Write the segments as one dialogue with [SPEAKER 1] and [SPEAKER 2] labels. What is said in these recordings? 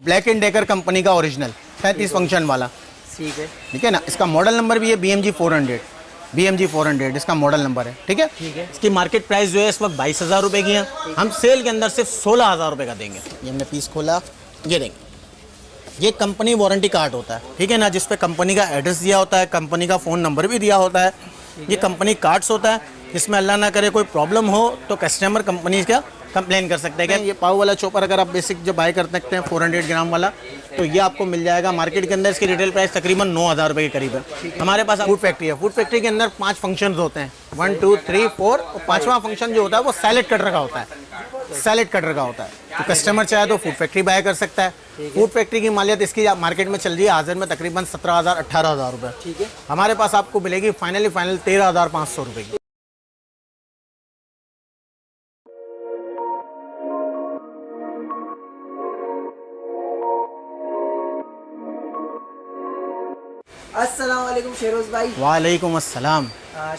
[SPEAKER 1] Black and decker company का original 35 function वाला। ठीक है ना। इसका मॉडल नंबर भी है BMG 400 इसका मॉडल नंबर है। ठीक है। इसकी मार्केट प्राइस जो है इस वक्त 22,000 रुपये की है। हम सेल के अंदर सिर्फ 16,000 रुपये का देंगे। ये हमने पीस खोला, ये देंगे। ये कंपनी वारंटी कार्ड होता है, ठीक है ना, जिसपे कंपनी का एड्रेस दिया होता है, कंपनी का फ़ोन नंबर भी दिया होता है। ये कंपनी कार्ड्स होता है, इसमें अल्लाह ना करे कोई प्रॉब्लम हो तो कस्टमर कंपनी का कंप्लेन कर सकते हैं। क्या ये पाव वाला चॉपर अगर आप बेसिक जो बाय कर सकते हैं 400 ग्राम वाला, तो ये आपको मिल जाएगा मार्केट के अंदर। इसकी रिटेल प्राइस तकरीबन 9,000 रुपये के करीब है। हमारे पास फूड फैक्ट्री है। फूड फैक्ट्री के अंदर 5 फंक्शंस होते हैं, 1 2 3 4, और 5वां फंक्शन जो होता है वो सैलेड कटर का होता है। सैलेड कटर का होता है, तो कस्टमर चाहे तो फूड फैक्ट्री बाय कर सकता है। फूड फैक्ट्री की मालियत इसकी मार्केट में चल रही है हाजिर में तकरीबन 17,000 18,000 रुपये। ठीक है। हमारे पास आपको मिलेगी फाइनल 13,500 रुपये की।
[SPEAKER 2] अस्सलाम वालेकुम शेरोज़ भाई।
[SPEAKER 1] वालेकुम अस्सलाम।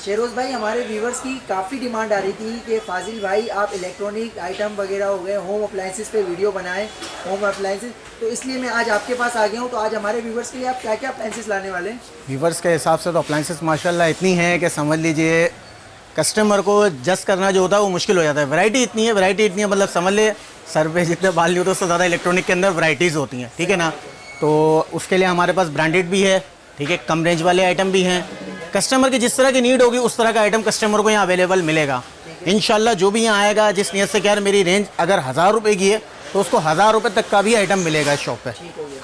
[SPEAKER 2] शेरोज़ भाई, हमारे व्यूवर्स की काफ़ी डिमांड आ रही थी कि फाजिल भाई आप इलेक्ट्रॉनिक आइटम वगैरह हो गए, होम अप्लाइंसेस पे वीडियो बनाएं, होम अप्लाइंसेस। तो इसलिए मैं आज आपके पास आ गया हूँ। तो आज हमारे व्यूवर्स के लिए आप क्या क्या अप्लाइंसेस लाने वाले हैं?
[SPEAKER 1] व्यूवर्स के हिसाब से तो अप्लाइंसेस माशाल्लाह इतनी हैं कि समझ लीजिए कस्टमर को जज करना जो होता है वो मुश्किल हो जाता है। वैरायटी इतनी है मतलब समझ ले सर पे जितने बाल नहीं होते उससे ज़्यादा इलेक्ट्रॉनिक के अंदर वैरायटीज़ होती हैं। ठीक है ना। तो उसके लिए हमारे पास ब्रांडेड भी है, ठीक है, कम रेंज वाले आइटम भी हैं। कस्टमर की जिस तरह की नीड होगी उस तरह का आइटम कस्टमर को यहाँ अवेलेबल मिलेगा इंशाल्लाह। जो भी यहाँ आएगा जिस नियत से क्या मेरी रेंज अगर 1000 रुपये की है तो उसको 1000 रुपये तक का भी आइटम मिलेगा इस शॉप पे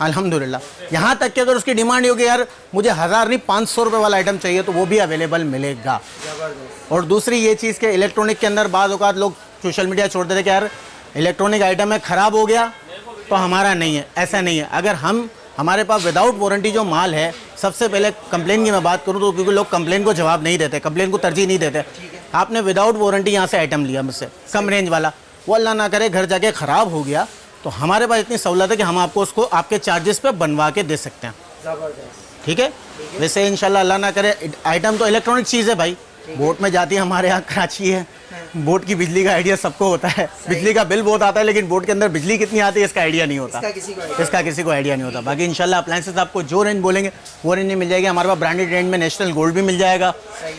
[SPEAKER 1] अल्हम्दुलिल्लाह। यहाँ तक कि अगर उसकी डिमांड होगी यार मुझे 1000 नहीं 500 रुपये वाला आइटम चाहिए तो वो भी अवेलेबल मिलेगा। और दूसरी ये चीज़ के इलेक्ट्रॉनिक के अंदर बाद औक़ात लोग सोशल मीडिया छोड़ देते कि यार इलेक्ट्रॉनिक आइटम है ख़राब हो गया तो हमारा नहीं है, ऐसा नहीं है। अगर हमारे पास विदाउट वारंटी जो माल है, सबसे पहले कंप्लेन की मैं बात करूं तो क्योंकि लोग कंप्लेन को जवाब नहीं देते, कंप्लेन को तरजीह नहीं देते। आपने विदाउट वारंटी यहाँ से आइटम लिया मुझसे कम रेंज वाला, वो अल्लाह ना करे घर जाके ख़राब हो गया तो हमारे पास इतनी सहूलत है कि हम आपको उसको आपके चार्जेस पे बनवा के दे सकते हैं। ठीक है। वैसे इंशाल्लाह अल्लाह ना करे आइटम तो इलेक्ट्रॉनिक चीज़ है भाई, बोट में जाती है, हमारे यहाँ कराची है, बोट की बिजली का आइडिया सबको होता है। बिजली का बिल बहुत आता है लेकिन बोट के अंदर बिजली कितनी आती है इसका आइडिया नहीं होता, इसका किसी को आइडिया नहीं होता। बाकी इंशाल्लाह अप्लायंसेस आपको जो रेंज बोलेंगे वो रेंज में मिल जाएगी। हमारे पास ब्रांडेड रेंज में नेशनल गोल्ड भी मिल जाएगा।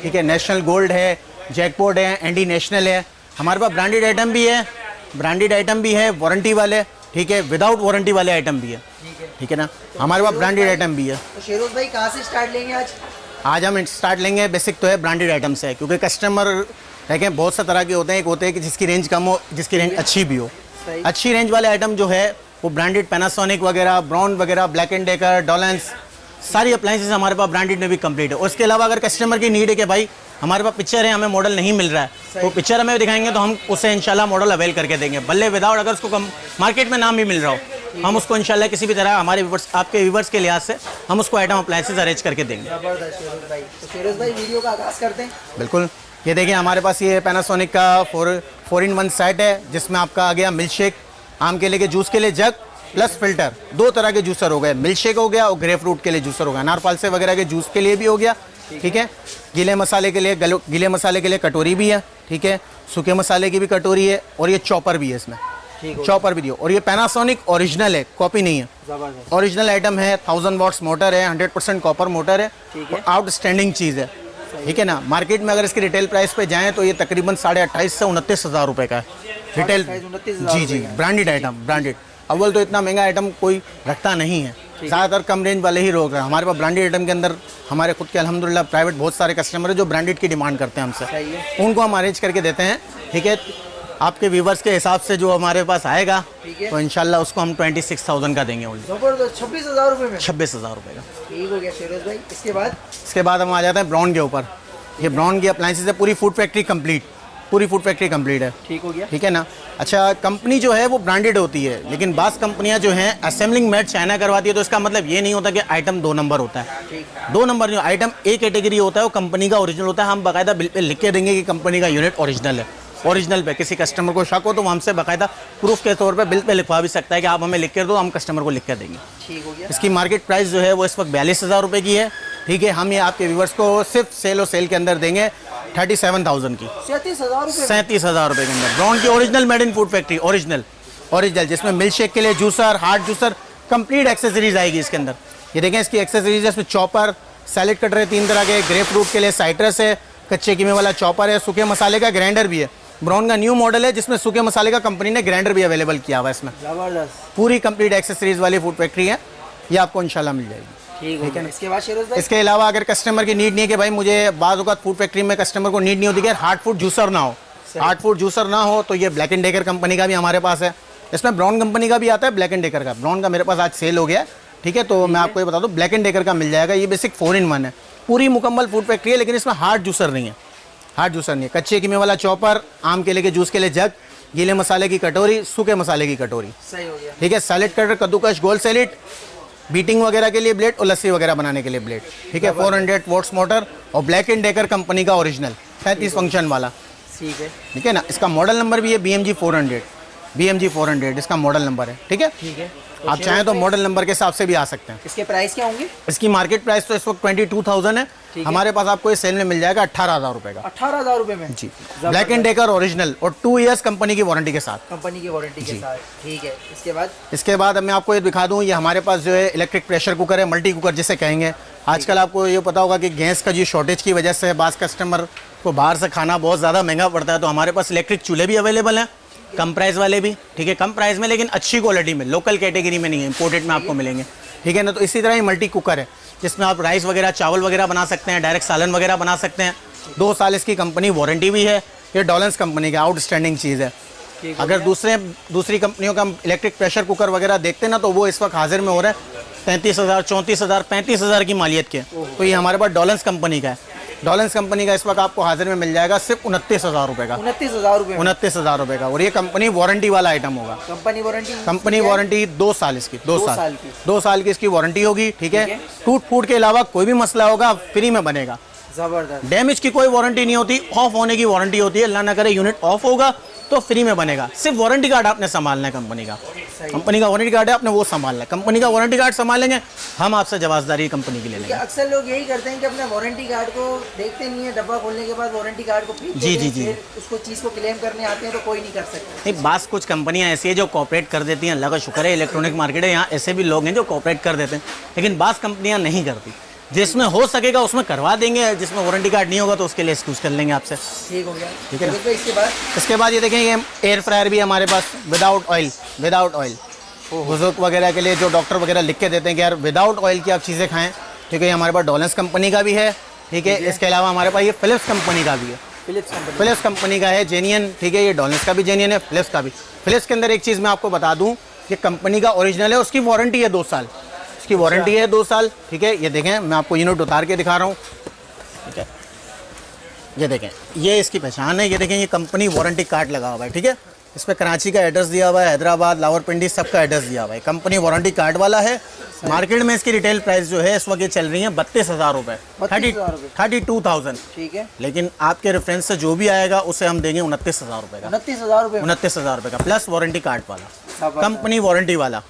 [SPEAKER 1] ठीक है, नेशनल गोल्ड है, जैकपॉट है, एंडी नेशनल है। हमारे पास ब्रांडेड आइटम भी है वारंटी वाले, ठीक है, विदाउट वारंटी वाले आइटम भी है। ठीक है ना। हमारे पास ब्रांडेड आइटम भी है।
[SPEAKER 2] तो शेरोज़ भाई कहाँ से स्टार्ट लेंगे आज?
[SPEAKER 1] आज हम स्टार्ट लेंगे बेसिक तो है ब्रांडेड आइटम से, क्योंकि कस्टमर देखें बहुत सा तरह के होते हैं। एक होते हैं कि जिसकी रेंज कम हो, जिसकी रेंज अच्छी भी हो। अच्छी रेंज वाले आइटम जो है वो ब्रांडेड पैनासोनिक वगैरह, ब्राउन वगैरह, ब्लैक एंड डेकर, डॉलेंस, सारी अप्लाइंसेस हमारे पास ब्रांडेड में भी कंप्लीट है। और इसके अलावा अगर कस्टमर की नीड है कि भाई हमारे पास पिक्चर है, हमें मॉडल नहीं मिल रहा है, तो पिक्चर हमें दिखाएंगे तो हम उसे इंशाल्लाह मॉडल अवेल करके देंगे, भले विदाउट अगर उसको मार्केट में नाम भी मिल रहा हो हम उसको इंशाल्लाह किसी भी तरह हमारे व्यूवर्स, आपके व्यूवर्स के लिहाज से हम उसको आइटम अप्लायंसेस अरेंज करके देंगे।
[SPEAKER 2] तो शेरोज़ भाई वीडियो का आगाज़ करते हैं।
[SPEAKER 1] बिल्कुल। ये देखिए हमारे पास ये पैनासोनिक का 4-in-1 सेट है जिसमें आपका आ गया मिल्क शेक, आम केले के जूस के लिए जग प्लस फिल्टर, 2 तरह के जूसर हो गए। मिल्क शेक हो गया और ग्रेप फ्रूट के लिए जूसर हो गया। अनारपालसे वगैरह के जूस के लिए भी हो गया। ठीक है। गीले मसाले के लिए कटोरी भी है। ठीक है। सूखे मसाले की भी कटोरी है और ये चॉपर भी है, इसमें चॉपर भी दियो। और ये पैनासोनिक ओरिजिनल है, कॉपी नहीं है, ओरिजिनल आइटम है। 1000 वाट्स मोटर है, 100% कॉपर मोटर है और आउटस्टैंडिंग चीज़ है। ठीक है ना। मार्केट में अगर इसकी रिटेल प्राइस पे जाएं तो ये तकरीबन 28,500 से 29,000 रुपये का है रिटेल। जी ब्रांडेड आइटम, ब्रांडेड। अव्वल तो इतना महंगा आइटम कोई रखता नहीं है, ज़्यादातर कम रेंज वाले ही रोक रहे हैं। हमारे पास ब्रांडेड आइटम के अंदर हमारे खुद के अल्हम्दुलिल्लाह प्राइवेट बहुत सारे कस्टमर हैं जो ब्रांडेड की डिमांड करते हैं हमसे, उनको हम अरेंज करके देते हैं। ठीक है। आपके व्यूवर्स के हिसाब से जो हमारे पास आएगा तो इंशाल्लाह उसको हम 26,000 का देंगे।
[SPEAKER 2] 26,000 रुपये में,
[SPEAKER 1] 26,000 रुपये का।
[SPEAKER 2] ठीक हो गया शेरोज़ भाई। इसके बाद
[SPEAKER 1] हम आ जाते हैं ब्राउन के ऊपर। ये ब्राउन की अप्लायंसेस है, पूरी फूड फैक्ट्री कंप्लीट है। ठीक हो गया। ठीक है ना। अच्छा, कंपनी जो है वो ब्रांडेड होती है लेकिन बास कंपनियां जो हैं असेंबलिंग मेड चाइना करवाती है, तो इसका मतलब ये नहीं होता कि आइटम 2 नंबर होता है। 2 नंबर नहीं, आइटम A कैटेगरी होता है, वो कंपनी का ओरिजिनल होता है। हम बाकायदा बिल पे लिख के देंगे कि कंपनी का यूनिट ओरिजिनल है। ओरिजिनल पे किसी कस्टमर को शक हो तो वो हमसे बाकायदा प्रूफ के तौर पे बिल पे लिखवा भी सकता है कि आप हमें लिख कर दो, हम कस्टमर को लिख कर देंगे।
[SPEAKER 2] ठीक हो गया।
[SPEAKER 1] इसकी मार्केट प्राइस जो है वो इस वक्त 42,000 रुपये की है। ठीक है। हम ये आपके व्यूवर्स को सिर्फ सेल के अंदर देंगे 37,000 की, 37,000 रुपये के अंदर। ब्राउन की original made in food factory, original जिसमें मिल्क शेक के लिए juicer, hard juicer complete accessories आएगी इसके अंदर। ये देखें इसकी एक्सेसरीज है, इसमें चॉपर, सैलेड कटर है 3 तरह के, ग्रेप फ्रूट के लिए साइट्रस है, कच्चे कीमे वाला चॉपर है, सूखे मसाले का ग्राइंडर भी है। ब्राउन का न्यू मॉडल है जिसमें सूखे मसाले का कंपनी ने ग्राइंडर भी अवेलेबल किया हुआ है इसमें।
[SPEAKER 2] जबरदस्त,
[SPEAKER 1] पूरी कंप्लीट एक्सेसरीज वाली फूड फैक्ट्री है, ये आपको इंशाल्लाह मिल जाएगी।
[SPEAKER 2] ठीक है ना। इसके बाद शेरोज भाई,
[SPEAKER 1] इसके अलावा अगर कस्टमर की नीड नहीं है कि भाई मुझे बाज़ औक़ात फूड फैक्ट्री में कस्टमर को नीड नहीं होती कि हार्ड फूड जूसर ना हो, हार्ड फूड जूसर ना हो, तो ये ब्लैक एंड डेकर कंपनी का भी हमारे पास है। इसमें ब्राउन कंपनी का भी आता है, ब्लैक एंड डेकर का। ब्राउन का मेरे पास आज सेल हो गया है, ठीक है, तो मैं आपको ये बता दूँ ब्लैक एंड डेकर का मिल जाएगा। ये बेसिक 4-in-1 है, पूरी मुकम्मल फूड फैक्ट्री है, लेकिन इसमें हार्ड जूसर नहीं है, हार्ड जूसर नहीं है। कच्चे कीमे वाला चॉपर, आम केले के जूस के लिए जग, गीले मसाले की कटोरी, सूखे मसाले की कटोरी,
[SPEAKER 2] सही हो गया।
[SPEAKER 1] ठीक है। सैलेड कटर, कद्दूकश, गोल सैलेड, बीटिंग वगैरह के लिए ब्लेड और लस्सी वगैरह बनाने के लिए ब्लेड, ठीक है। 400 वोट्स मोटर और ब्लैक एंड डेकर कंपनी का ओरिजिनल 35 फंक्शन वाला,
[SPEAKER 2] ठीक है,
[SPEAKER 1] ठीक है ना। इसका मॉडल नंबर भी है BMG 400, BMG 400 इसका मॉडल नंबर है, ठीक है।
[SPEAKER 2] ठीक है।
[SPEAKER 1] आप चाहें तो मॉडल नंबर के हिसाब से भी आ सकते हैं।
[SPEAKER 2] इसके प्राइस क्या होंगे?
[SPEAKER 1] इसकी मार्केट प्राइस तो इस वक्त 22,000 है, हमारे पास आपको ये सेल में मिल जाएगा 18,000 रुपए का।
[SPEAKER 2] 18,000 रुपए में
[SPEAKER 1] जी, ब्लैक एंड डेकर ओरिजिनल और 2 इयर्स कंपनी की वारंटी के साथ,
[SPEAKER 2] कंपनी की वारंटी के साथ, ठीक है। इसके बाद
[SPEAKER 1] मैं आपको ये दिखा दूं, ये हमारे पास जो है इलेक्ट्रिक प्रेशर कुकर है, मल्टी कुकर जिसे कहेंगे। आजकल आपको ये पता होगा कि गैस का जो शॉर्टेज की वजह से बास कस्टमर को बाहर से खाना बहुत ज़्यादा महंगा पड़ता है, तो हमारे पास इलेक्ट्रिक चूल्हे भी अवेलेबल हैं, कम प्राइस वाले भी, ठीक है, कम प्राइस में लेकिन अच्छी क्वालिटी में, लोकल कैटेगरी में नहीं है, इंपोर्टेड में आपको मिलेंगे, ठीक है ना। तो इसी तरह ही मल्टी कुकर है जिसमें आप राइस वगैरह, चावल वगैरह बना सकते हैं, डायरेक्ट सालन वगैरह बना सकते हैं। 2 साल इसकी कंपनी वारंटी भी है। ये डॉलेंस कंपनी का आउटस्टैंडिंग चीज़ है। अगर दूसरी कंपनियों का इलेक्ट्रिक प्रेशर कुकर वगैरह देखते हैं ना, तो वो इस वक्त हाजिर में हो रहा है 33,000, 34,000, 35,000 की मालियत के। तो ये हमारे पास डॉलेंस कंपनी का है। डॉलेंस कंपनी का इस वक्त आपको हाजिर में मिल जाएगा सिर्फ 29,000 रुपए का।
[SPEAKER 2] 29,000 रुपए,
[SPEAKER 1] 29,000 रुपए का। और ये कंपनी वारंटी वाला आइटम होगा। कंपनी वारंटी 2 साल इसकी, 2 साल की इसकी वारंटी होगी, ठीक है। टूट फूट के अलावा कोई भी मसला होगा फ्री में बनेगा।
[SPEAKER 2] जबरदस्त।
[SPEAKER 1] डैमेज की कोई वारंटी नहीं होती, ऑफ होने की वारंटी होती है। अल्लाह ना करे यूनिट ऑफ होगा तो फ्री में बनेगा। सिर्फ वारंटी कार्ड आपने संभालना है, कंपनी का वारंटी कार्ड है, आपने वो संभालना है। कंपनी का वारंटी कार्ड संभालेंगे, हम आपसे जवाबदारी कंपनी की ले लेंगे।
[SPEAKER 2] अक्सर लोग यही करते हैं कि अपने वारंटी कार्ड को देखते नहीं है, डब्बा खोलने के बाद वारंटी कार्ड को जी उसको चीज़ को क्लेम करने आते हैं तो कोई नहीं कर सकता।
[SPEAKER 1] नहीं, बास कुछ कंपनियां ऐसी है जो कॉपरेट कर देती हैं, अल्लाह का शुक्र है इलेक्ट्रॉनिक मार्केट है, यहाँ ऐसे भी लोग हैं जो कॉपरेट कर देते हैं, लेकिन बास कंपनियां नहीं करती। जिसमें हो सकेगा उसमें करवा देंगे, जिसमें वारंटी कार्ड नहीं होगा तो उसके लिए एक्सक्यूज कर लेंगे आपसे।
[SPEAKER 2] ठीक हो गया,
[SPEAKER 1] ठीक है ना।
[SPEAKER 2] तो
[SPEAKER 1] इसके बाद ये देखें, ये एयर फ्रायर भी है हमारे पास विदाउट ऑयल। बुजुर्ग वगैरह के लिए जो डॉक्टर वगैरह लिख के देते हैं कि यार विदाउट ऑयल की आप चीज़ें खाएं, ठीक है। ये हमारे पास डॉलेंस कंपनी का भी है, ठीक है। इसके अलावा हमारे पास ये फिलिप्स कंपनी का भी है, फिलिप्स कंपनी का है, जेनियन, ठीक है। ये डॉलेंस का भी जेनियन है, फिलिप्स का भी। फिलिप्स के अंदर एक चीज़ मैं आपको बता दूँ, ये कंपनी का ओरिजिनल है, उसकी वारंटी है 2 साल, इसकी वारंटी है 2 साल, ठीक है। ये देखें, मैं आपको यूनिट उतार के दिखा रहा हूँ, ठीक है। ये देखें, ये इसकी पहचान है। ये देखें, ये कंपनी वारंटी कार्ड लगा हुआ है, ठीक है। इस पर कराची का एड्रेस दिया हुआ है, हैदराबाद, लाहौरपिंडी सबका एड्रेस दिया हुआ है। कंपनी वारंटी कार्ड वाला है। मार्केट में इसकी रिटेल प्राइस जो है इस वक्त ये चल रही है 32,000 रुपये, 32,000, ठीक है। लेकिन आपके रेफरेंस से जो भी आएगा उसे हम देंगे 29,000 रुपये का। 29,000 रुपये का प्लस वारंटी कार्ड वाला, कंपनी वारंटी वाला।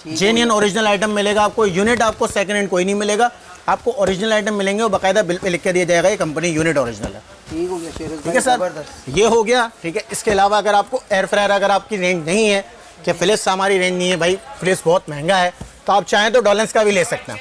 [SPEAKER 1] जेन्युइन ओरिजिनल आइटम मिलेगा आपको, यूनिट आपको सेकंड हैंड कोई नहीं मिलेगा, आपको ओरिजिनल आइटम मिलेंगे और बाकायदा बिल पे लिख के दिया जाएगा ये कंपनी यूनिट ओरिजिनल है।
[SPEAKER 2] ठीक हो गया,
[SPEAKER 1] ठीक है सर, ये हो गया, ठीक है। इसके अलावा अगर आपको एयर फ्रायर, अगर आपकी रेंज नहीं है कि फिलिप्स हमारी रेंज नहीं है भाई, फिलिप्स बहुत महंगा है, तो आप चाहें तो डॉलेंस का भी ले सकते हैं,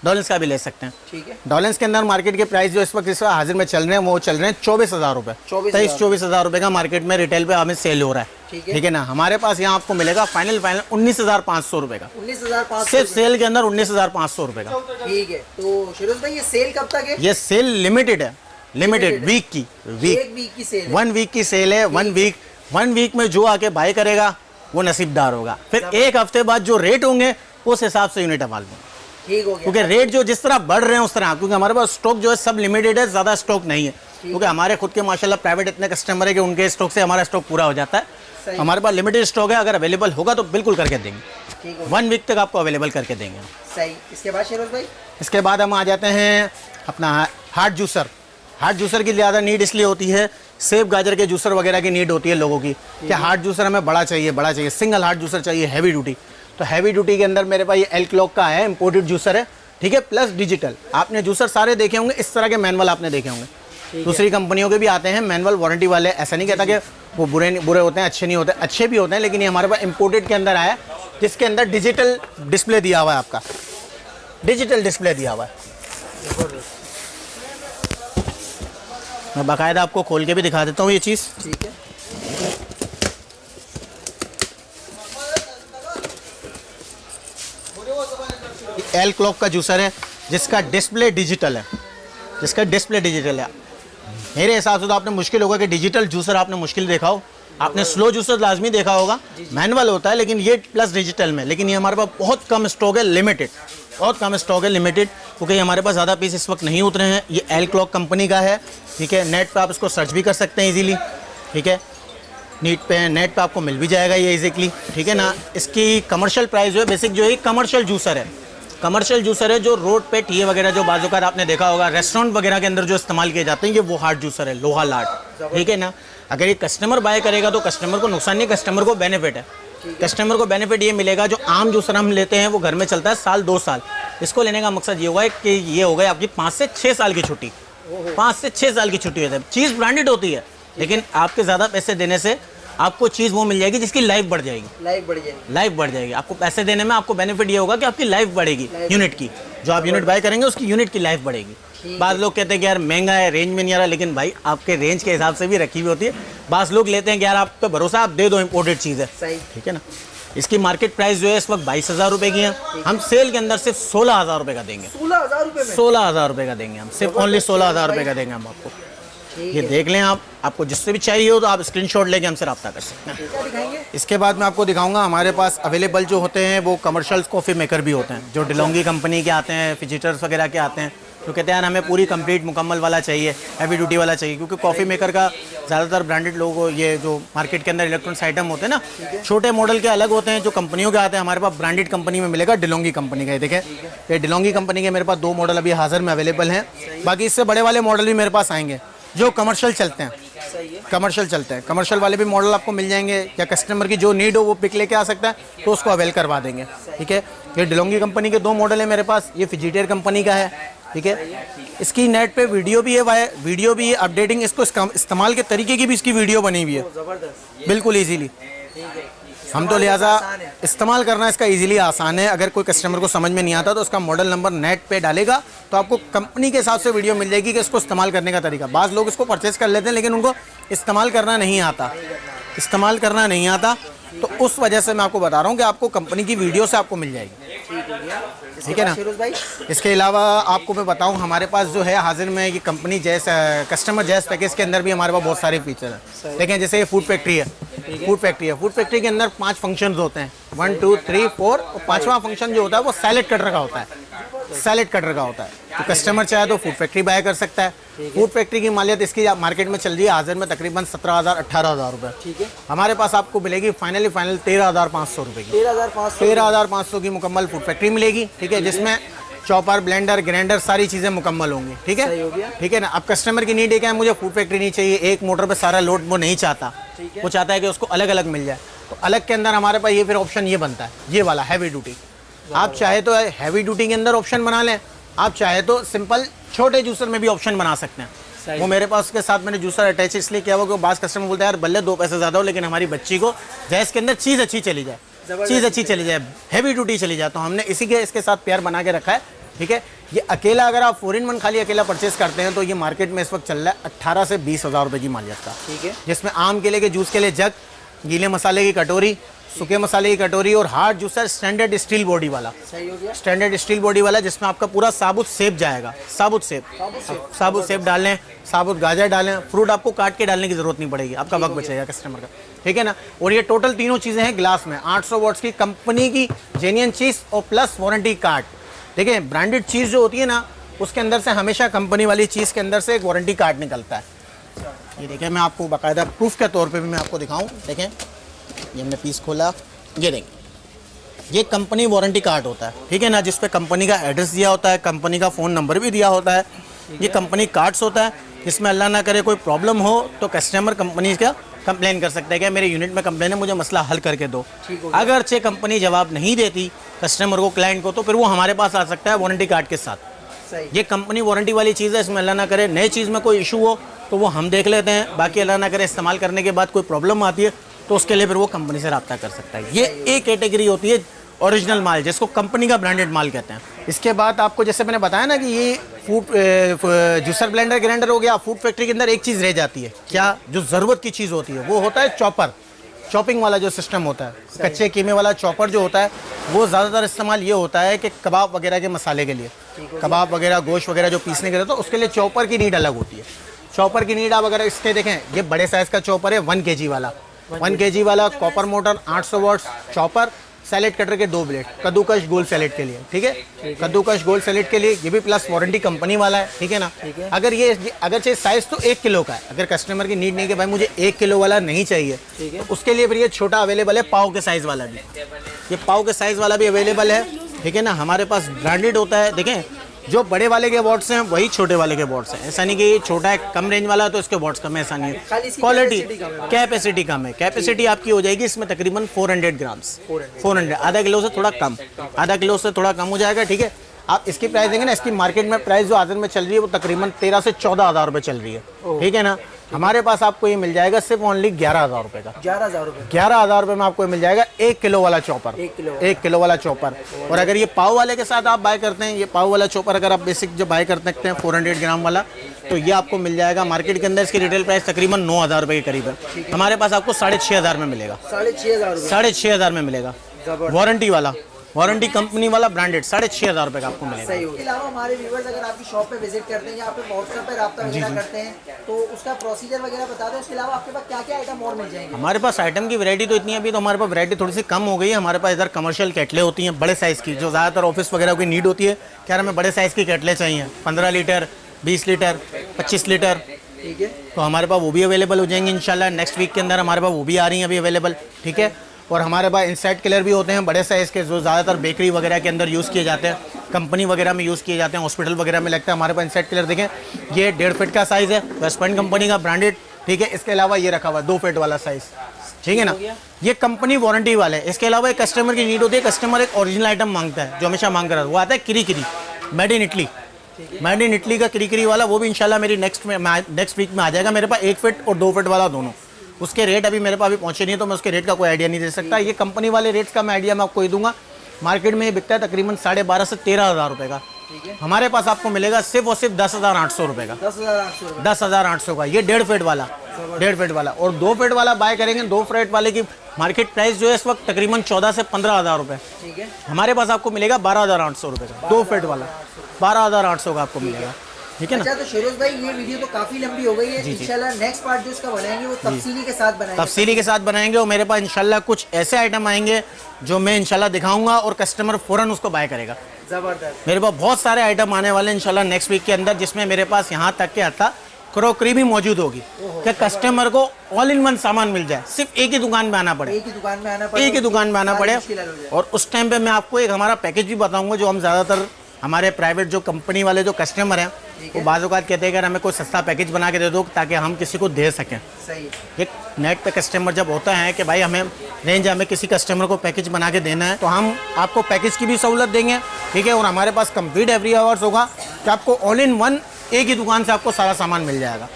[SPEAKER 1] डॉलेंस का भी ले सकते हैं, ठीक है। डॉलेंस के अंदर मार्केट के प्राइस जो इस वक्त हाजिर में चल रहे हैं वो चल रहे हैं 24,000 रुपये, 23-24,000 रुपये का मार्केट में रिटेल पे हमें सेल हो रहा है, ठीक है ना। हमारे पास यहाँ आपको मिलेगा फाइनल 19,500 रुपये का,
[SPEAKER 2] 19,500
[SPEAKER 1] सिर्फ सेल के अंदर 19,500 रुपये का,
[SPEAKER 2] ठीक है। तो शिरोज भाई ये सेल कब तक है?
[SPEAKER 1] ये सेल लिमिटेड है, लिमिटेड वीक की,
[SPEAKER 2] एक वीक की सेल है,
[SPEAKER 1] 1 वीक की सेल है। 1 वीक में जो आके बाय करेगा वो नसीबदार होगा। फिर 1 हफ्ते बाद जो रेट होंगे उस हिसाब से यूनिट अवेलेबल होंगे, ठीक हो गया। क्योंकि रेट जो जिस तरह बढ़ रहे हैं उस तरह, क्योंकि हमारे पास स्टॉक जो है सब लिमिटेड है, ज़्यादा स्टॉक नहीं है, क्योंकि हमारे खुद के माशाल्लाह प्राइवेट इतने कस्टमर है कि उनके स्टॉक से हमारा स्टॉक पूरा हो जाता है। हमारे पास लिमिटेड स्टॉक है, अगर अवेलेबल होगा तो बिल्कुल करके देंगे, 1 वीक तक आपको अवेलेबल करके देंगे।
[SPEAKER 2] सही। इसके बाद शिरोज भाई,
[SPEAKER 1] इसके बाद हम आ जाते हैं अपना हार्ड जूसर। हार्ड जूसर की ज़्यादा नीड इसलिए होती है, सेब गाजर के जूसर वगैरह की नीड होती है लोगों की कि हार्ड जूसर हमें बड़ा चाहिए, सिंगल हार्ड जूसर चाहिए, हैवी ड्यूटी। तो हैवी ड्यूटी के अंदर मेरे पास ये एल क्लॉक का है, इंपोर्टेड जूसर है, ठीक है, प्लस डिजिटल। आपने जूसर सारे देखे होंगे, इस तरह के मैनुअल आपने देखे होंगे, दूसरी कंपनियों के भी आते हैं मैनुअल वारंटी वाले। ऐसा नहीं कहता कि वो बुरे होते हैं, अच्छे नहीं होते, अच्छे भी होते हैं, लेकिन ये हमारे पास इंपोर्टेड के अंदर आया जिसके अंदर डिजिटल डिस्प्ले दिया हुआ है, आपका डिजिटल डिस्प्ले दिया हुआ है। मैं बाकायदा आपको खोल के भी दिखा देता हूँ ये चीज़।
[SPEAKER 2] ठीक है।
[SPEAKER 1] एल क्लॉक का जूसर है जिसका डिस्प्ले डिजिटल है, मेरे हिसाब से तो आपने मुश्किल होगा कि डिजिटल जूसर आपने मुश्किल देखा हो। आपने स्लो जूसर लाजमी देखा होगा, मैनुअल होता है, लेकिन ये प्लस डिजिटल में। लेकिन ये हमारे पास बहुत कम स्टॉक है, लिमिटेड, बहुत कम स्टॉक है, लिमिटेड, क्योंकि हमारे पास ज़्यादा पीस इस वक्त नहीं उतरे हैं। ये एल क्लॉक कंपनी का है, ठीक है। नेट पे आप इसको सर्च भी कर सकते हैं इजीली, ठीक है। नेट पे आपको मिल भी जाएगा ये इजीली, ठीक है ना। इसकी कमर्शियल प्राइस जो है, बेसिक जो है कमर्शियल जूसर है, कमर्शियल जूसर है जो रोड पे टीए वगैरह जो बाजूकात आपने देखा होगा रेस्टोरेंट वगैरह के अंदर जो इस्तेमाल किए जाते हैं, ये वो हार्ड जूसर है, लोहा लाट, ठीक है ना। अगर ये कस्टमर बाय करेगा तो कस्टमर को नुकसान नहीं, कस्टमर को बेनिफिट है। कस्टमर को बेनिफिट ये मिलेगा, जो आम जूसर हम लेते हैं वो घर में चलता है साल 2 साल। इसको लेने का मकसद ये होगा कि ये हो गई आपकी 5 से 6 साल की छुट्टी, 5 से 6 साल की छुट्टी होती है। चीज़ ब्रांडेड होती है, लेकिन आपके ज़्यादा पैसे देने से आपको चीज़ वो मिल जाएगी जिसकी लाइफ बढ़ जाएगी, लाइफ बढ़ जाएगी। आपको पैसे देने में आपको बेनिफिट ये होगा कि आपकी लाइफ बढ़ेगी, यूनिट की, जो आप यूनिट बाय करेंगे उसकी यूनिट की लाइफ बढ़ेगी। बाद लोग कहते हैं कि यार महंगा है, रेंज में नहीं आ रहा, लेकिन भाई आपके रेंज के हिसाब से भी रखी हुई होती है। बाद लोग लेते हैं कि यार आप पे भरोसा, आप दे दो, इम्पोर्टेड चीज़ है, ठीक है ना। इसकी मार्केट प्राइस जो है इस वक्त 22,000 रुपये की है, हम सेल के अंदर सिर्फ 16,000 रुपये का देंगे, 16,000 रुपये का देंगे हम, सिर्फ ओनली 16,000 रुपये का देंगे हम आपको। ये देख लें आप, आपको जिससे भी चाहिए हो तो आप स्क्रीनशॉट लेके हमसे रब्ता कर सकते हैं। इसके बाद मैं आपको दिखाऊंगा हमारे पास अवेलेबल जो होते हैं वो कमर्शियल कॉफ़ी मेकर भी होते हैं, जो डिलोंगी कंपनी के आते हैं, फिजिटर्स वगैरह के आते हैं, तो कहते हैं यार हमें पूरी कंप्लीट मुकम्मल वाला चाहिए, हैवी ड्यूटी वाला चाहिए। क्योंकि कॉफ़ी मेकर का ज़्यादातर ब्रांडेड लोग, ये जो मार्केट के अंदर इलेक्ट्रॉनिक्स आइटम होते हैं ना, छोटे मॉडल के अलग होते हैं, जो कंपनियों के आते हैं। हमारे पास ब्रांडेड कंपनी में मिलेगा, डिलोंगी कंपनी का। देखें, ये डिलोंगी कंपनी के मेरे पास 2 मॉडल अभी हाजिर में अवेलेबल हैं। बाकी इससे बड़े वाले मॉडल भी मेरे पास आएंगे जो कमर्शियल चलते हैं, कमर्शियल चलते हैं। कमर्शियल वाले भी मॉडल आपको मिल जाएंगे, या कस्टमर की जो नीड हो वो पिक लेके आ सकता है तो उसको अवेल करवा देंगे, ठीक है। ये डिलोंगी कंपनी के 2 मॉडल है मेरे पास, ये फिजिटियर कंपनी का है, ठीक है। इसकी नेट पे वीडियो भी है, वीडियो भी है, अपडेटिंग, इसको इस्तेमाल के तरीके की भी इसकी वीडियो बनी हुई है, बिल्कुल ईजीली। हम तो लिहाजा इस्तेमाल करना इसका इजीली आसान है। अगर कोई कस्टमर को समझ में नहीं आता तो उसका मॉडल नंबर नेट पे डालेगा तो आपको कंपनी के हिसाब से वीडियो मिल जाएगी कि इसको इस्तेमाल करने का तरीका। बाज़ लोग इसको परचेज़ कर लेते हैं लेकिन उनको इस्तेमाल करना नहीं आता, इस्तेमाल करना नहीं आता, तो उस वजह से मैं आपको बता रहा हूँ कि आपको कंपनी की वीडियो से आपको मिल जाएगी, ठीक है ना। इसके अलावा आपको मैं बताऊं, हमारे पास जो है हाजिर में ये कंपनी जैसा कस्टमर जैस पैकेज के अंदर भी हमारे पास बहुत सारे फीचर हैं। देखें, जैसे ये फूड फैक्ट्री है, फूड फैक्ट्री के अंदर 5 फंक्शंस होते हैं, 1 2 3 4, और 5वां फंक्शन जो होता है वो सैलेड कटर का होता है, सैलेड कटर का होता है। तो कस्टमर चाहे तो फूड फैक्ट्री बाय कर सकता है। फूड फैक्ट्री की मालियत इसकी मार्केट में चल रही है हाजिर में तकरीबन 17,000 18,000 रुपये, ठीक है। हमारे पास आपको मिलेगी फाइनल 13,500 रुपये की, 13,500 की मुकम्मल फूड फैक्ट्री मिलेगी, ठीक है, जिसमें चॉपर, ब्लेंडर, ग्राइंडर सारी चीज़ें मुकम्मल होंगी, ठीक है, ठीक है ना। अब कस्टमर की नीड है क्या, मुझे फूड फैक्ट्री नहीं चाहिए, एक मोटर पे सारा लोड वो नहीं चाहता, वो चाहता है कि उसको अलग अलग मिल जाए। तो अलग के अंदर हमारे पास ये फिर ऑप्शन ये बनता है, ये वाला हैवी ड्यूटी। आप चाहे तो हैवी ड्यूटी के अंदर ऑप्शन बना लें, आप चाहे तो सिंपल छोटे जूसर में भी ऑप्शन बना सकते हैं। वो मेरे पास उसके साथ मैंने जूसर अटैच इसलिए किया हुआ कि बाज़ कस्टमर बोलते हैं यार बल्ले 2 पैसे ज़्यादा हो लेकिन हमारी बच्ची को जैस के अंदर चीज़ अच्छी चली जाए, चीज़ अच्छी चली जाए, हैवी ड्यूटी चली जाए, तो हमने इसी के इसके साथ पेयर बना के रखा है, ठीक है। ये अकेला अगर आप 4-in-1 खाली अकेला परचेज करते हैं तो ये मार्केट में इस वक्त चल रहा है 18 से 20,000 रुपये की मालियत का, ठीक है, जिसमें आम केले के जूस के लिए जग, गीले मसाले की कटोरी, सूखे मसाले की कटोरी और hard juicer standard steel body वाला, स्टैंडर्ड स्टील बॉडी वाला, जिसमें आपका पूरा साबुत सेब जाएगा, साबुत सेब डालें, साबुत गाजर डालें, फ्रूट आपको काट के डालने की ज़रूरत नहीं पड़ेगी, आपका वक्त बचेगा कस्टमर का, ठीक है ना। और ये टोटल तीनों चीज़ें हैं ग्लास में, 800 वॉट्स की कंपनी की जेन्युइन चीज़ और प्लस वारंटी कार्ड। देखिए, ब्रांडेड चीज़ जो होती है ना उसके अंदर से हमेशा कंपनी वाली चीज़ के अंदर से एक वारंटी कार्ड निकलता है। ये देखें, मैं आपको बाकायदा प्रूफ के तौर पे भी मैं आपको दिखाऊं। देखें, ये हमने पीस खोला, ये देखें, ये कंपनी वारंटी कार्ड होता है, ठीक है ना, जिस पे कंपनी का एड्रेस दिया होता है, कंपनी का फ़ोन नंबर भी दिया होता है। ये कंपनी कार्ड्स होता है, जिसमें अल्लाह ना करे कोई प्रॉब्लम हो तो कस्टमर कंपनी का कंप्लेन कर सकता है कि मेरे यूनिट में कंप्लेन है, मुझे मसला हल करके दो। अगरचे कंपनी जवाब नहीं देती कस्टमर को, क्लाइंट को, तो फिर वो हमारे पास आ सकता है वारंटी कार्ड के साथ। ये कंपनी वारंटी वाली चीज़ है, इसमें अल्लाह ना करे नए चीज़ में कोई इशू हो तो वो हम देख लेते हैं, बाकी अल्लाह ना करे इस्तेमाल करने के बाद कोई प्रॉब्लम आती है तो उसके लिए फिर वो कंपनी से रब्ता कर सकता है। ये एक कैटेगरी होती है ओरिजिनल माल, जिसको कंपनी का ब्रांडेड माल कहते हैं। इसके बाद आपको जैसे मैंने बताया ना कि ये फूड जूसर ब्लेंडर ग्राइंडर हो गया, फूड फैक्ट्री के अंदर एक चीज़ रह जाती है, क्या जो ज़रूरत की चीज़ होती है वो होता है चॉपर, चॉपिंग वाला जो सिस्टम होता है, कच्चे कीमे वाला चॉपर जो होता है वो ज़्यादातर इस्तेमाल ये होता है कि कबाब वगैरह के मसाले के लिए, कबाब वगैरह गोश्त वगैरह जो पीसने के लिए, तो उसके लिए चॉपर की नीड अलग होती है। चॉपर की नीड आप अगर इसके देखें, ये बड़े साइज़ का चॉपर है 1 kg वाला, 1 kg वाला copper motor 800 watts chopper, salad cutter के 2 ब्लेड, कद्दूकश गोल सैलेड के लिए, ठीक है, कद्दूकश गोल सैलेड के लिए, ये भी प्लस वारंटी कंपनी वाला है, ठीक है ना। अगर ये अगर चाहिए साइज़ तो 1 किलो का है, अगर कस्टमर की नीड नहीं कि भाई मुझे 1 किलो वाला नहीं चाहिए, तो उसके लिए फिर ये छोटा अवेलेबल है, पाव के साइज़ वाला भी, ये पाव के साइज़ वाला भी अवेलेबल है, ठीक है ना। हमारे पास ब्रांडेड होता है, देखें जो बड़े वाले के वॉट्स हैं वही छोटे वाले के वॉट्स हैं, ऐसा नहीं कि ये छोटा है कम रेंज वाला तो इसके वॉट्स कम है, ऐसा नहीं है। क्वालिटी कैपेसिटी कम है, कैपेसिटी आपकी हो जाएगी इसमें तकरीबन 400 ग्राम्स, 400 आधा किलो से थोड़ा कम, आधा किलो से थोड़ा कम हो जाएगा, ठीक है। आप इसकी प्राइस देंगे ना, इसकी मार्केट में प्राइस जो आदर में चल रही है वो तकरीबन 13 से 14 हज़ार रुपये चल रही है, ठीक है ना। हमारे पास आपको ये मिल जाएगा सिर्फ ओनली 11,000 रुपये का,
[SPEAKER 2] 11,000 रुपये,
[SPEAKER 1] 11,000 रुपये में आपको ये मिल जाएगा 1 किलो वाला चॉपर, 1 किलो वाला चॉपर। और अगर ये पाव वाले के साथ आप बाय करते हैं, ये पाव वाला चॉपर अगर आप बेसिक जो बाय कर सकते हैं 400 ग्राम वाला, तो ये आपको मिल जाएगा मार्केट के अंदर, इसकी रिटेल प्राइस तकरीबन 9,000 रुपये के करीब है। हमारे पास आपको 6,500 में मिलेगा, 6,500 में मिलेगा, वारंटी वाला, वारंटी कंपनी वाला ब्रांडेड 6,500 रुपये का आपको मिलेगा।
[SPEAKER 2] इसके अलावा हमारे व्यूवर्स अगर आपकी शॉप पे विजिट करते हैं या आप व्हाट्सएप पे राब्ता वगैरह करते हैं तो उसका प्रोसीजर वगैरह बता दें। उसके अलावा आपके पास क्या क्या आइटम और मिल जाएंगे?
[SPEAKER 1] हमारे पास आइटम की वैरायटी तो इतनी है, अभी तो हमारे पास वैरायटी थोड़ी सी कम हो गई है। हमारे पास इधर कमर्शियल केटलें होती हैं बड़े साइज़ की, जो ज़्यादातर ऑफिस वगैरह की नीड होती है, क्या हमें बड़े साइज़ की केटलें चाहिए, 15 लीटर, 20 लीटर, 25 लीटर,
[SPEAKER 2] ठीक है,
[SPEAKER 1] तो हमारे पास वो भी अवेलेबल हो जाएंगे इंशाल्लाह। नेक्स्ट वीक के अंदर हमारे पास वो भी आ रही हैं अभी अवेलेबल, ठीक है। और हमारे पास इनसाइड किलर भी होते हैं बड़े साइज़ के, जो ज़्यादातर बेकरी वगैरह के अंदर यूज़ किए जाते हैं, कंपनी वगैरह में यूज़ किए जाते हैं, हॉस्पिटल वगैरह में लगता है। हमारे पास इनसाइड किलर देखें, ये 1.5 फीट का साइज़ है, वेस्ट पॉइंट कंपनी का ब्रांडेड, ठीक है। इसके अलावा ये रखा हुआ है 2 फीट वाला साइज़, ठीक है ना, ये कंपनी वारंटी वाला है। इसके अलावा एक कस्टमर की नीड होती है, कस्टमर एक ओरिजिनल आइटम मांगता है जो हमेशा मांग रहा है, वो आता है किरी किरी, made in Italy, made in Italy का किरी किरी वाला, वो भी इंशाल्लाह मेरी नेक्स्ट वीक में आ जाएगा मेरे पास, 1 फीट और 2 फीट वाला दोनों। उसके रेट अभी मेरे पास अभी पहुंचे नहीं, तो मैं उसके रेट का कोई आइडिया नहीं दे सकता। ये कंपनी वाले रेट्स का मैं आइडिया मैं आपको ही दूंगा। मार्केट में ये बिकता है तकरीबन 12,500 से 13,000 रुपये का, हमारे पास आपको मिलेगा सिर्फ और सिर्फ 10,800 रुपये का, 10,800 का। ये 1.5 फीट वाला, 1.5 फीट वाला। और 2 फीट वाला बाय करेंगे, 2 फीट वाले की मार्केट प्राइस जो है इस वक्त तकरीबन 14 से 15,000 रुपये,
[SPEAKER 2] ठीक है।
[SPEAKER 1] हमारे पास आपको मिलेगा 12,800 रुपये का, 2 फीट वाला 12,800 का आपको मिलेगा, ठीक है ना।
[SPEAKER 2] अच्छा, तो शेरोज भाई ये वीडियो तो काफी लंबी हो गई है, इंशाल्लाह नेक्स्ट पार्ट जो इसका बनाएंगे वो तफसीली के साथ बनाएंगे,
[SPEAKER 1] तफसीली के साथ बनाएंगे। और मेरे पास इंशाल्लाह कुछ ऐसे आइटम आएंगे जो मैं इंशाल्लाह दिखाऊंगा और कस्टमर फ़ौरन उसको बाय करेगा।
[SPEAKER 2] जबरदस्त।
[SPEAKER 1] मेरे पास बहुत सारे आइटम आने वाले हैं इंशाल्लाह नेक्स्ट वीक के अंदर, जिसमें मेरे पास यहाँ तक के आता क्रॉकरी भी मौजूद होगी कि कस्टमर को ऑल इन वन सामान मिल जाए, सिर्फ एक ही दुकान में आना पड़े,
[SPEAKER 2] एक ही दुकान में आना पड़े,
[SPEAKER 1] एक ही दुकान में आना पड़े। और उस टाइम पे मैं आपको एक हमारा पैकेज भी बताऊंगा, जो हम ज़्यादातर हमारे प्राइवेट जो कंपनी वाले जो कस्टमर हैं वो बाज़ औक़ात कहते हैं कि हमें कोई सस्ता पैकेज बना के दे दो ताकि हम किसी को दे सकें।
[SPEAKER 2] सही।
[SPEAKER 1] एक नेट पे कस्टमर जब होता है कि भाई हमें रेंज, हमें किसी कस्टमर को पैकेज बना के देना है, तो हम आपको पैकेज की भी सहूलत देंगे, ठीक है। और हमारे पास कंप्लीट एवरी आवर्स होगा कि आपको ऑल इन वन एक ही दुकान से आपको सारा सामान मिल जाएगा।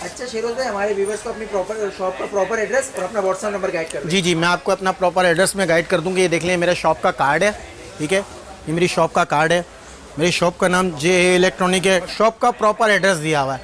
[SPEAKER 2] अच्छा शेरोज भाई, हमारे व्यूवर्स को अपनी प्रॉपर शॉप का प्रॉपर एड्रेस और अपना व्हाट्सएप नंबर गाइड कर।
[SPEAKER 1] जी, मैं आपको अपना प्रॉपर एड्रेस में गाइड कर दूँगी। ये देख लें, मेरा शॉप का कार्ड है, ठीक है, ये मेरी शॉप का कार्ड है। मेरी शॉप का नाम जे इलेक्ट्रॉनिक है। शॉप का प्रॉपर एड्रेस दिया हुआ है,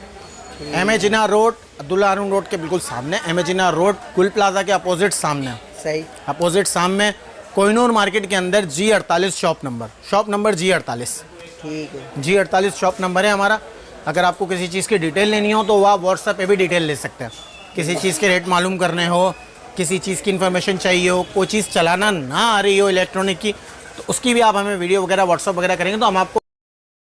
[SPEAKER 1] M A Jinnah road, Abdullah Haroon road के बिल्कुल सामने, M A Jinnah road Gul plaza के अपोजिट सामने,
[SPEAKER 2] सही
[SPEAKER 1] अपोजिट सामने कोहिनूर मार्केट के अंदर G48 शॉप नंबर G48,
[SPEAKER 2] ठीक है।
[SPEAKER 1] G48 शॉप नंबर है हमारा। अगर आपको किसी चीज़ की डिटेल लेनी हो तो आप व्हाट्सएप पे भी डिटेल ले सकते हैं। किसी चीज़ के रेट मालूम करने हो, किसी चीज़ की इन्फॉर्मेशन चाहिए हो, कोई चीज़ चलाना ना आ रही हो इलेक्ट्रॉनिक की, तो उसकी भी आप हमें वीडियो वगैरह व्हाट्सएप वगैरह करेंगे तो हम आपको